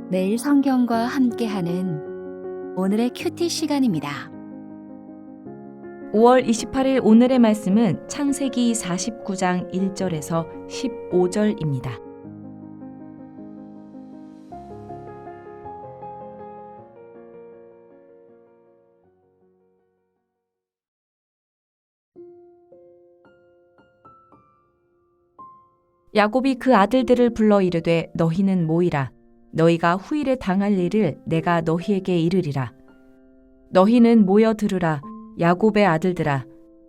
매일 성경과 함께하는 오늘의 큐티 시간입니다. 5월 28일 오늘의 말씀은 창세기 49장 1절에서 15절입니다. 야곱이 그 아들들을 불러 이르되 너희는 모이라. 너희가 후일에 당할 일을 내가 너희에게 이르리라. 너희는 모여 들으라. 야곱의 아들들아,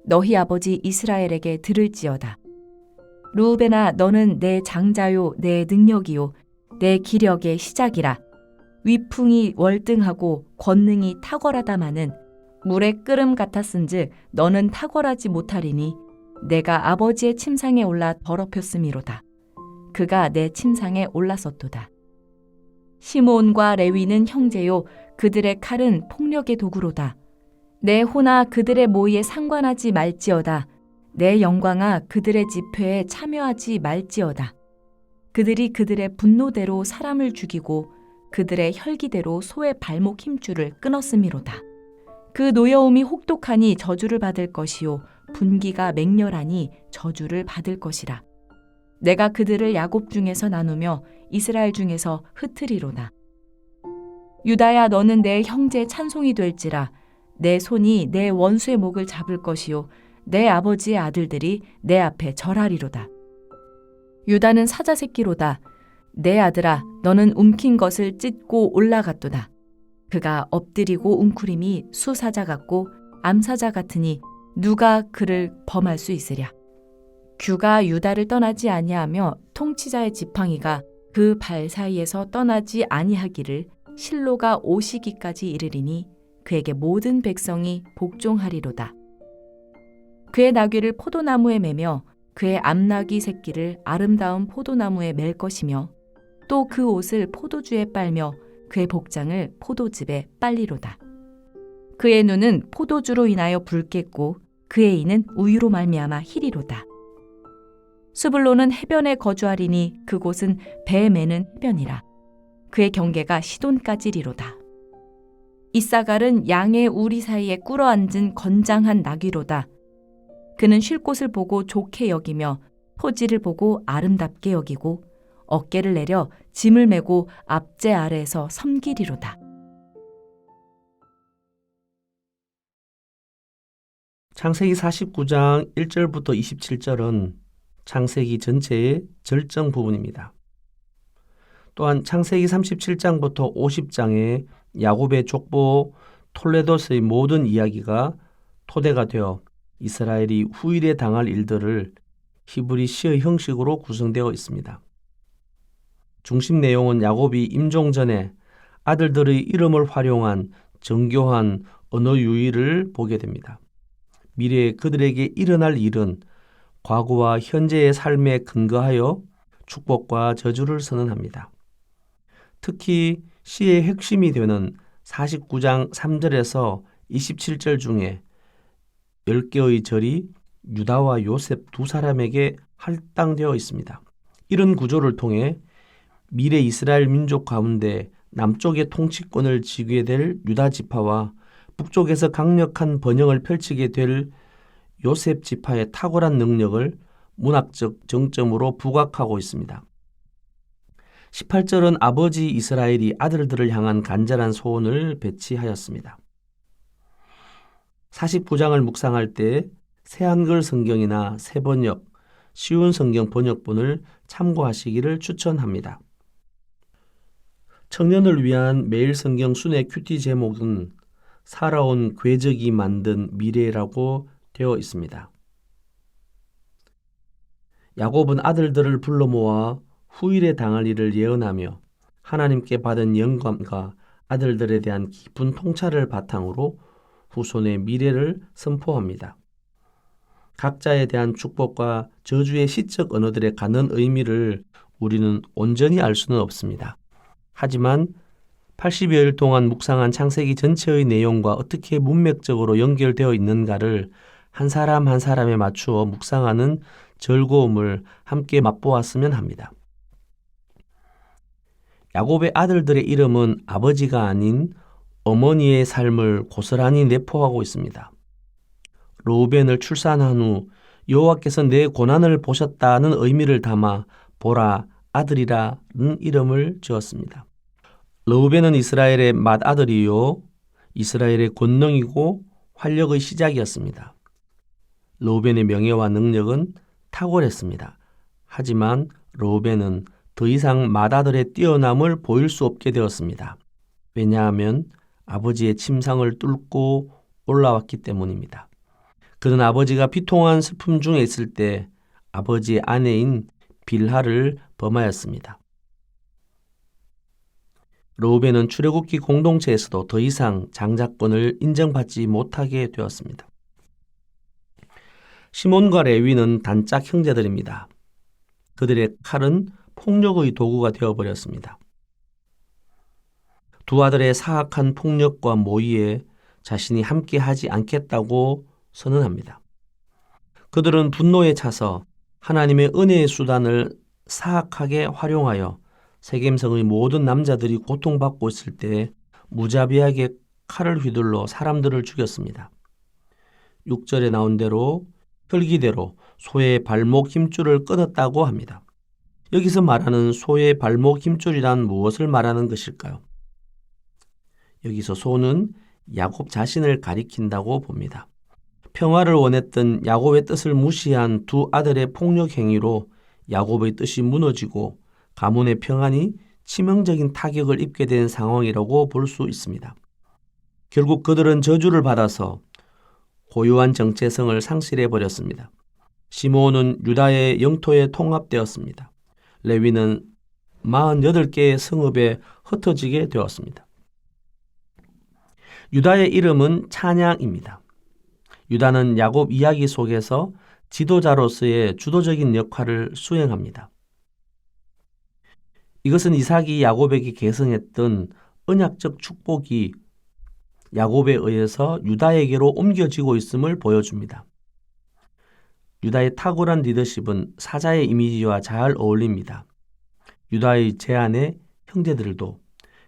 너희 아버지 이스라엘에게 들을지어다. 르우벤아, 너는 내 장자요, 내 능력이요, 내 기력의 시작이라. 위풍이 월등하고 권능이 탁월하다마는 물의 끓음 같았은즉 너는 탁월하지 못하리니 내가 아버지의 침상에 올라 더럽혔음이로다. 그가 내 침상에 올랐었도다. 시므온과 레위는 형제요, 그들의 칼은 폭력의 도구로다. 내 호나 그들의 모의에 상관하지 말지어다. 내 영광아 그들의 집회에 참여하지 말지어다. 그들이 그들의 분노대로 사람을 죽이고 그들의 혈기대로 소의 발목 힘줄을 끊었음이로다. 그 노여움이 혹독하니 저주를 받을 것이요 분기가 맹렬하니 저주를 받을 것이라. 내가 그들을 야곱 중에서 나누며 이스라엘 중에서 흩으리로다. 유다야, 너는 내 형제의 찬송이 될지라. 내 손이 내 원수의 목을 잡을 것이요 내 아버지의 아들들이 내 앞에 절하리로다. 유다는 사자 새끼로다. 내 아들아, 너는 움킨 것을 찢고 올라갔도다. 그가 엎드리고 웅크림이 수사자 같고 암사자 같으니 누가 그를 범할 수 있으랴. 규가 유다를 떠나지 아니하며 통치자의 지팡이가 그 발 사이에서 떠나지 아니하기를 실로가 오시기까지 이르리니 그에게 모든 백성이 복종하리로다. 그의 나귀를 포도나무에 매며 그의 암나귀 새끼를 아름다운 포도나무에 맬 것이며 또 그 옷을 포도주에 빨며 그의 복장을 포도즙에 빨리로다. 그의 눈은 포도주로 인하여 붉겠고 그의 이는 우유로 말미암아 희리로다. 스불론은 해변에 거주하리니 그곳은 배 매는 해변이라. 그의 경계가 시돈까지리로다. 이사갈은 양의 우리 사이에 꿇어앉은 건장한 나귀로다. 그는 쉴 곳을 보고 좋게 여기며 토지를 보고 아름답게 여기고 어깨를 내려 짐을 메고 앞제 아래에서 섬기리로다. 창세기 49장 1절부터 27절은 창세기 전체의 절정 부분입니다. 또한 창세기 37장부터 50장의 야곱의 족보 톨레도스의 모든 이야기가 토대가 되어 이스라엘이 후일에 당할 일들을 히브리 시의 형식으로 구성되어 있습니다. 중심 내용은 야곱이 임종 전에 아들들의 이름을 활용한 정교한 언어 유희를 보게 됩니다. 미래에 그들에게 일어날 일은 과거와 현재의 삶에 근거하여 축복과 저주를 선언합니다. 특히 시의 핵심이 되는 49장 3절에서 27절 중에 10개의 절이 유다와 요셉 두 사람에게 할당되어 있습니다. 이런 구조를 통해 미래 이스라엘 민족 가운데 남쪽의 통치권을 쥐게 될 유다 지파와 북쪽에서 강력한 번영을 펼치게 될 요셉 지파의 탁월한 능력을 문학적 정점으로 부각하고 있습니다. 18절은 아버지 이스라엘이 아들들을 향한 간절한 소원을 배치하였습니다. 49장을 묵상할 때 새한글 성경이나 새번역, 쉬운 성경 번역본을 참고하시기를 추천합니다. 청년을 위한 매일 성경 순회 큐티 제목은 살아온 궤적이 만든 미래라고 되어 있습니다. 야곱은 아들들을 불러 모아 후일에 당할 일을 예언하며 하나님께 받은 영감과 아들들에 대한 깊은 통찰을 바탕으로 후손의 미래를 선포합니다. 각자에 대한 축복과 저주의 시적 언어들의 가는 의미를 우리는 온전히 알 수는 없습니다. 하지만 80여일 동안 묵상한 창세기 전체의 내용과 어떻게 문맥적으로 연결되어 있는가를 한 사람 한 사람에 맞추어 묵상하는 즐거움을 함께 맛보았으면 합니다. 야곱의 아들들의 이름은 아버지가 아닌 어머니의 삶을 고스란히 내포하고 있습니다. 르우벤을 출산한 후 여호와께서 내 고난을 보셨다는 의미를 담아 보라 아들이라는 이름을 지었습니다. 르우벤은 이스라엘의 맏아들이요 이스라엘의 권능이고 활력의 시작이었습니다. 르우벤의 명예와 능력은 탁월했습니다. 하지만 르우벤은 더 이상 맏아들의 뛰어남을 보일 수 없게 되었습니다. 왜냐하면 아버지의 침상을 뚫고 올라왔기 때문입니다. 그는 아버지가 비통한 슬픔 중에 있을 때 아버지의 아내인 빌하를 범하였습니다. 르우벤은 출애굽기 공동체에서도 더 이상 장자권을 인정받지 못하게 되었습니다. 시몬과 레위는 단짝 형제들입니다. 그들의 칼은 폭력의 도구가 되어버렸습니다. 두 아들의 사악한 폭력과 모의에 자신이 함께하지 않겠다고 선언합니다. 그들은 분노에 차서 하나님의 은혜의 수단을 사악하게 활용하여 세겜성의 모든 남자들이 고통받고 있을 때 무자비하게 칼을 휘둘러 사람들을 죽였습니다. 6절에 나온 대로 혈기대로 소의 발목 힘줄을 끊었다고 합니다. 여기서 말하는 소의 발목 힘줄이란 무엇을 말하는 것일까요? 여기서 소는 야곱 자신을 가리킨다고 봅니다. 평화를 원했던 야곱의 뜻을 무시한 두 아들의 폭력 행위로 야곱의 뜻이 무너지고 가문의 평안이 치명적인 타격을 입게 된 상황이라고 볼 수 있습니다. 결국 그들은 저주를 받아서 고유한 정체성을 상실해 버렸습니다. 시므온은 유다의 영토에 통합되었습니다. 레위는 48개의 성읍에 흩어지게 되었습니다. 유다의 이름은 찬양입니다. 유다는 야곱 이야기 속에서 지도자로서의 주도적인 역할을 수행합니다. 이것은 이삭이 야곱에게 계승했던 언약적 축복이 야곱에 의해서 유다에게로 옮겨지고 있음을 보여줍니다. 유다의 탁월한 리더십은 사자의 이미지와 잘 어울립니다. 유다의 제안에 형제들도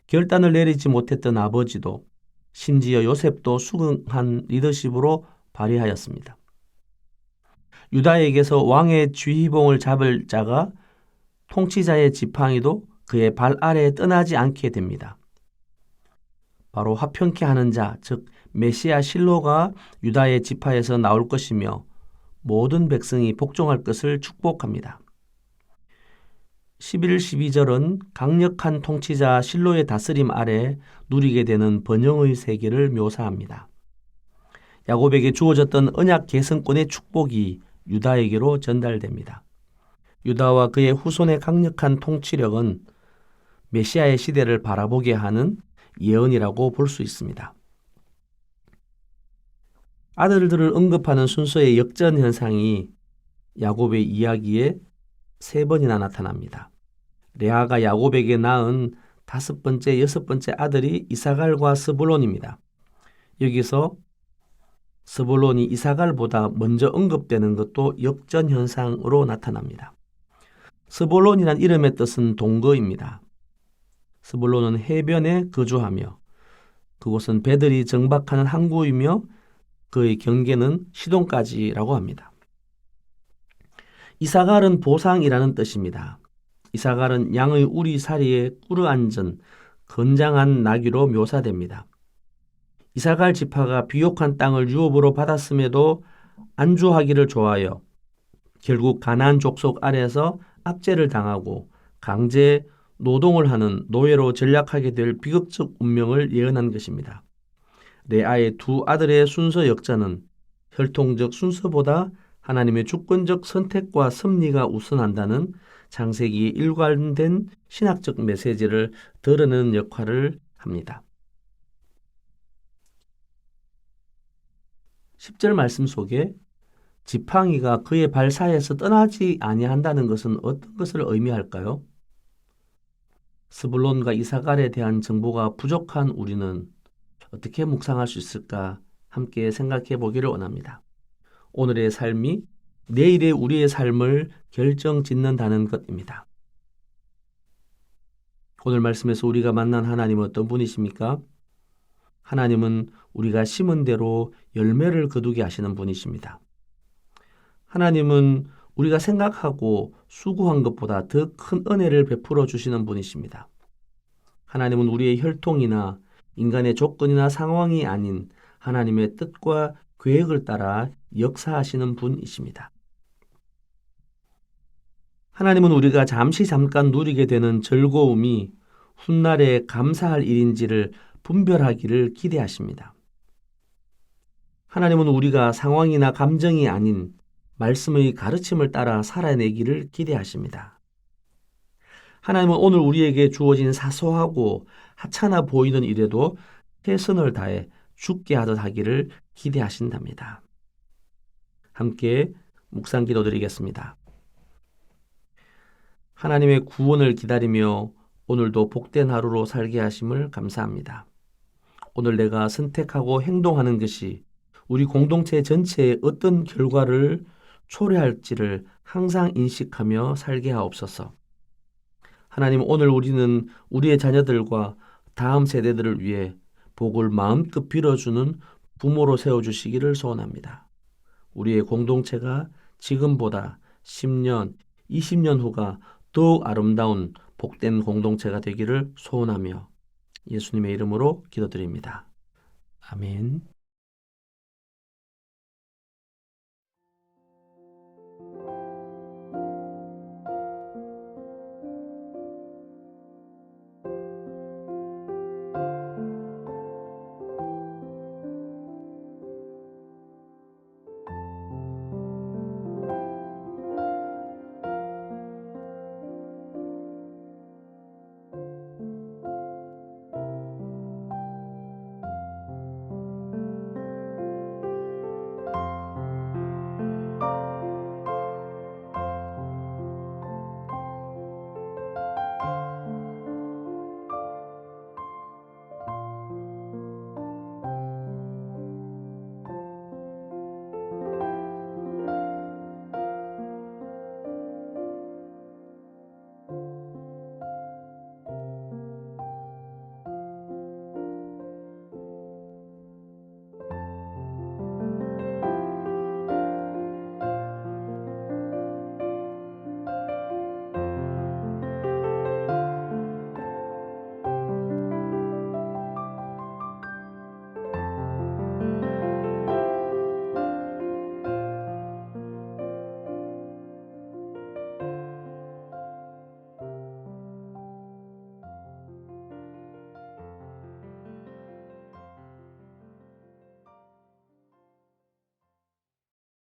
결단을 내리지 못했던 아버지도 심지어 요셉도 수긍한 리더십으로 발휘하였습니다. 유다에게서 왕의 쥐희봉을 잡을 자가 통치자의 지팡이도 그의 발 아래에 떠나지 않게 됩니다. 바로 화평케 하는 자, 즉 메시아 실로가 유다의 지파에서 나올 것이며 모든 백성이 복종할 것을 축복합니다. 11, 12절은 강력한 통치자 실로의 다스림 아래 누리게 되는 번영의 세계를 묘사합니다. 야곱에게 주어졌던 언약 계승권의 축복이 유다에게로 전달됩니다. 유다와 그의 후손의 강력한 통치력은 메시아의 시대를 바라보게 하는 예언이라고 볼 수 있습니다. 아들들을 언급하는 순서의 역전 현상이 야곱의 이야기에 3번이나 나타납니다. 레아가 야곱에게 낳은 5번째, 6번째 아들이 이사갈과 스불론입니다. 여기서 스불론이 이사갈보다 먼저 언급되는 것도 역전 현상으로 나타납니다. 스불론이란 이름의 뜻은 동거입니다. 스불론은 해변에 거주하며 그곳은 배들이 정박하는 항구이며 그의 경계는 시돈까지라고 합니다. 이사갈은 보상이라는 뜻입니다. 이사갈은 양의 우리사리에 꿇어앉은 건장한 나귀로 묘사됩니다. 이사갈 지파가 비옥한 땅을 유업으로 받았음에도 안주하기를 좋아하여 결국 가나안 족속 아래에서 압제를 당하고 강제 노동을 하는 노예로 전락하게 될 비극적 운명을 예언한 것입니다. 레아의 두 아들의 순서 역전은 혈통적 순서보다 하나님의 주권적 선택과 섭리가 우선한다는 창세기의 일관된 신학적 메시지를 드러내는 역할을 합니다. 10절 말씀 속에 지팡이가 그의 발 사이에서 떠나지 아니한다는 것은 어떤 것을 의미할까요? 스불론과 이사갈에 대한 정보가 부족한 우리는 어떻게 묵상할 수 있을까 함께 생각해 보기를 원합니다. 오늘의 삶이 내일의 우리의 삶을 결정짓는다는 것입니다. 오늘 말씀에서 우리가 만난 하나님은 어떤 분이십니까? 하나님은 우리가 심은 대로 열매를 거두게 하시는 분이십니다. 하나님은 우리가 생각하고 수고한 것보다 더 큰 은혜를 베풀어 주시는 분이십니다. 하나님은 우리의 혈통이나 인간의 조건이나 상황이 아닌 하나님의 뜻과 계획을 따라 역사하시는 분이십니다. 하나님은 우리가 잠깐 누리게 되는 즐거움이 훗날에 감사할 일인지를 분별하기를 기대하십니다. 하나님은 우리가 상황이나 감정이 아닌 말씀의 가르침을 따라 살아내기를 기대하십니다. 하나님은 오늘 우리에게 주어진 사소하고 하찮아 보이는 일에도 최선을 다해 죽게 하듯 하기를 기대하신답니다. 함께 묵상 기도드리겠습니다. 하나님의 구원을 기다리며 오늘도 복된 하루로 살게 하심을 감사합니다. 오늘 내가 선택하고 행동하는 것이 우리 공동체 전체에 어떤 결과를 초래할지를 항상 인식하며 살게 하옵소서. 하나님, 오늘 우리는 우리의 자녀들과 다음 세대들을 위해 복을 마음껏 빌어주는 부모로 세워주시기를 소원합니다. 우리의 공동체가 지금보다 10년, 20년 후가 더욱 아름다운 복된 공동체가 되기를 소원하며 예수님의 이름으로 기도드립니다. 아멘.